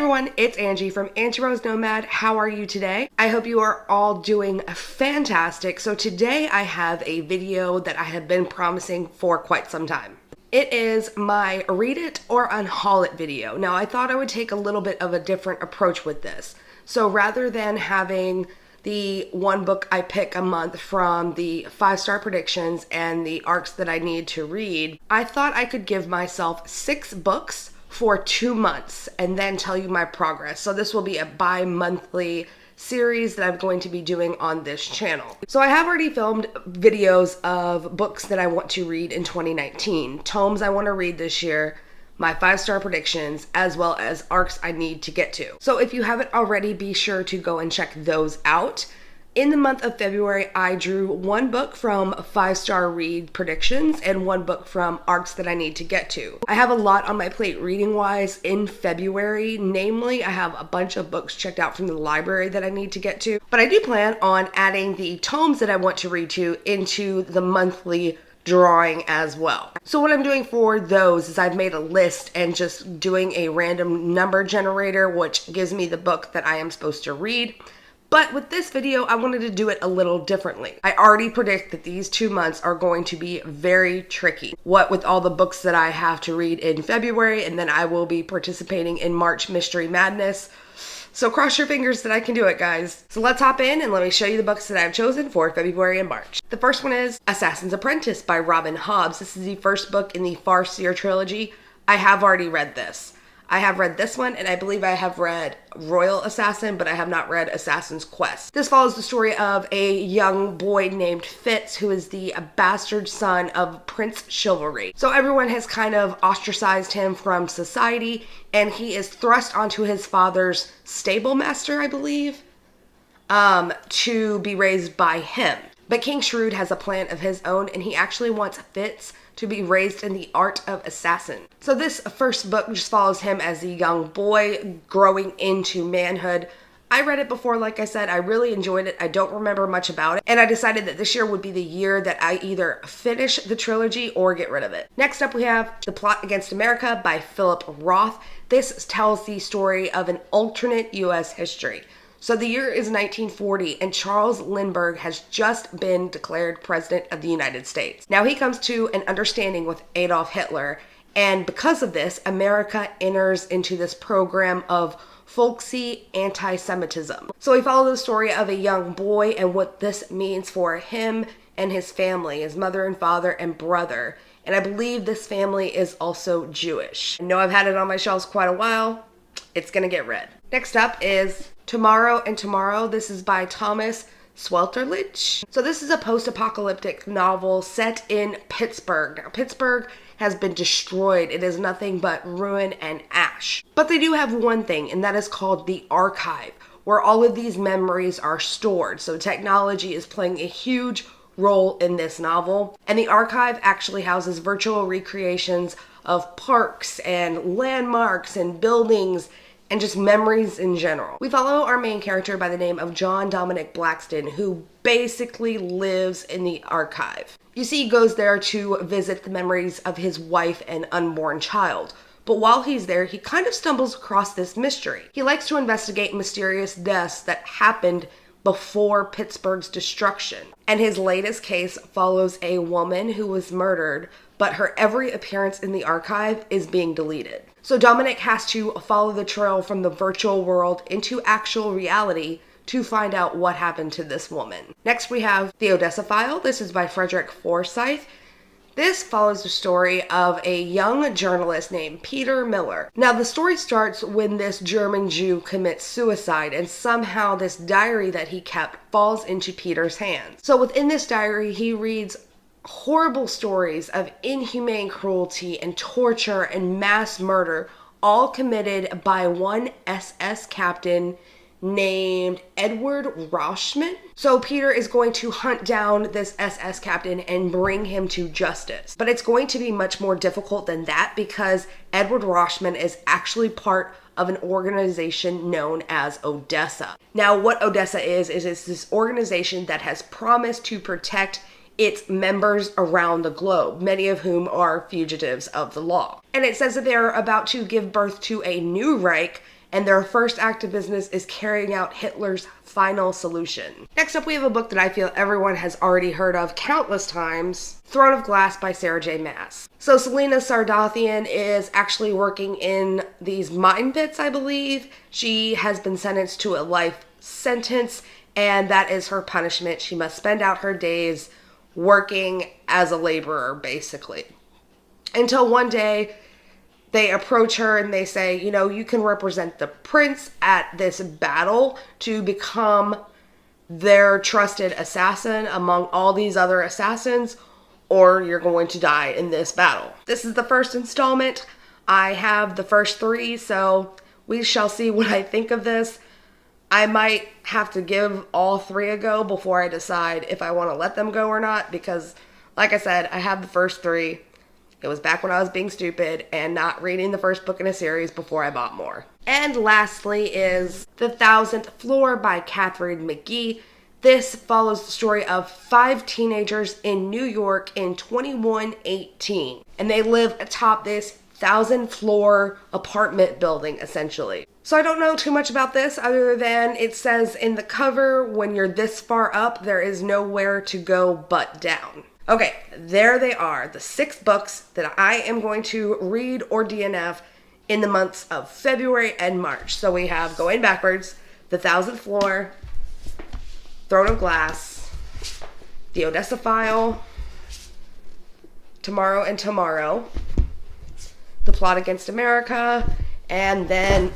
everyone, it's Angie from Angie Rose Nomad. How are you today? I hope you are all doing fantastic. So today I have a video that I have been promising for quite some time. It is my read it or unhaul it video. Now I thought I would take a little bit of a different approach with this. So rather than having the one book I pick a month from the 5-star predictions and the arcs that I need to read, I thought I could give myself 6 books for 2 months and then tell you my progress. So this will be a bi-monthly series that I'm going to be doing on this channel. So I have already filmed videos of books that I want to read in 2019, tomes I want to read this year, my 5-star predictions, as well as arcs I need to get to. So if you haven't already, be sure to go and check those out. In the month of February, I drew 1 book from 5-star read predictions and 1 book from arcs that I need to get to. I have a lot on my plate reading wise in February. Namely, I have a bunch of books checked out from the library that I need to get to, but I do plan on adding the tomes that I want to read to into the monthly drawing as well. So what I'm doing for those is I've made a list and just doing a random number generator, which gives me the book that I am supposed to read. But with this video, I wanted to do it a little differently. I already predict that these 2 months are going to be very tricky. What with all the books that I have to read in February, and then I will be participating in March Mystery Madness. So cross your fingers that I can do it, guys. So let's hop in and let me show you the books that I've chosen for February and March. The first one is Assassin's Apprentice by Robin Hobbs. This is the first book in the Farseer trilogy. I have already read this. I have read this one, and I believe I have read Royal Assassin, but I have not read Assassin's Quest. This follows the story of a young boy named Fitz, who is the bastard son of Prince Chivalry. So everyone has kind of ostracized him from society, and he is thrust onto his father's stable master, I believe, to be raised by him. But King Shrewd has a plan of his own, and he actually wants Fitz to be raised in the art of assassin. So this first book just follows him as a young boy growing into manhood. I read it before, like I said, I really enjoyed it. I don't remember much about it, and I decided that this year would be the year that I either finish the trilogy or get rid of it. Next up we have The Plot Against America by Philip Roth. This tells the story of an alternate US history. So the year is 1940, and Charles Lindbergh has just been declared president of the United States. Now he comes to an understanding with Adolf Hitler, and because of this, America enters into this program of folksy anti-Semitism. So we follow the story of a young boy and what this means for him and his family, his mother and father and brother. And I believe this family is also Jewish. I know I've had it on my shelves quite a while. It's gonna get read. Next up is Tomorrow and Tomorrow. This is by Thomas Swelterlich. So this is a post-apocalyptic novel set in Pittsburgh. Now, Pittsburgh has been destroyed. It is nothing but ruin and ash. But they do have one thing, and that is called the archive, where all of these memories are stored. So technology is playing a huge role in this novel. And the archive actually houses virtual recreations of parks and landmarks and buildings and just memories in general. We follow our main character by the name of John Dominic Blackston, who basically lives in the archive. You see, he goes there to visit the memories of his wife and unborn child. But while he's there, he kind of stumbles across this mystery. He likes to investigate mysterious deaths that happened before Pittsburgh's destruction. And his latest case follows a woman who was murdered, but her every appearance in the archive is being deleted. So Dominic has to follow the trail from the virtual world into actual reality to find out what happened to this woman. Next we have The Odessa File. This is by Frederick Forsyth. This follows the story of a young journalist named Peter Miller. Now the story starts when this German Jew commits suicide, and somehow this diary that he kept falls into Peter's hands. So within this diary he reads horrible stories of inhumane cruelty and torture and mass murder, all committed by one SS captain named Edward Roschman. So Peter is going to hunt down this SS captain and bring him to justice. But it's going to be much more difficult than that because Edward Roschman is actually part of an organization known as Odessa. Now what Odessa is it's this organization that has promised to protect its members around the globe, many of whom are fugitives of the law. And it says that they're about to give birth to a new Reich, and their first act of business is carrying out Hitler's final solution. Next up, we have a book that I feel everyone has already heard of countless times, Throne of Glass by Sarah J. Maas. So Selena Sardathian is actually working in these mine pits, I believe. She has been sentenced to a life sentence, and that is her punishment. She must spend out her days working as a laborer, basically. Until one day, they approach her and they say, you know, you can represent the prince at this battle to become their trusted assassin among all these other assassins, or you're going to die in this battle. This is the first installment. I have the first 3, so we shall see what I think of this. I might have to give all 3 a go before I decide if I want to let them go or not, because, like I said, I have the first 3. It was back when I was being stupid and not reading the first book in a series before I bought more. And lastly is The 1,000th Floor by Catherine McGee. This follows the story of 5 teenagers in New York in 2118. And they live atop this 1,000th floor apartment building, essentially. So I don't know too much about this other than it says in the cover, when you're this far up, there is nowhere to go but down. Okay, there they are, the 6 books that I am going to read or DNF in the months of February and March. So we have, going backwards, The 1,000th Floor, Throne of Glass, The Odessa File, Tomorrow and Tomorrow, The Plot Against America, and then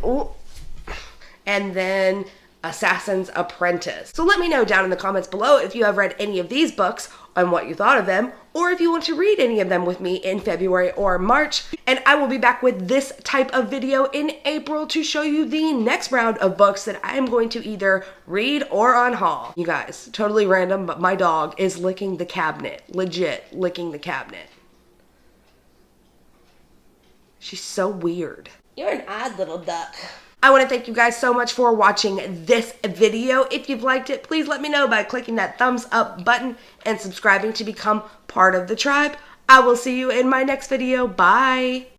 Assassin's Apprentice. So let me know down in the comments below if you have read any of these books and what you thought of them, or if you want to read any of them with me in February or March. And I will be back with this type of video in April to show you the next round of books that I am going to either read or unhaul. You guys, totally random, but my dog is licking the cabinet. Legit licking the cabinet. She's so weird. You're an odd little duck. I want to thank you guys so much for watching this video. If you've liked it, please let me know by clicking that thumbs up button and subscribing to become part of the tribe. I will see you in my next video. Bye.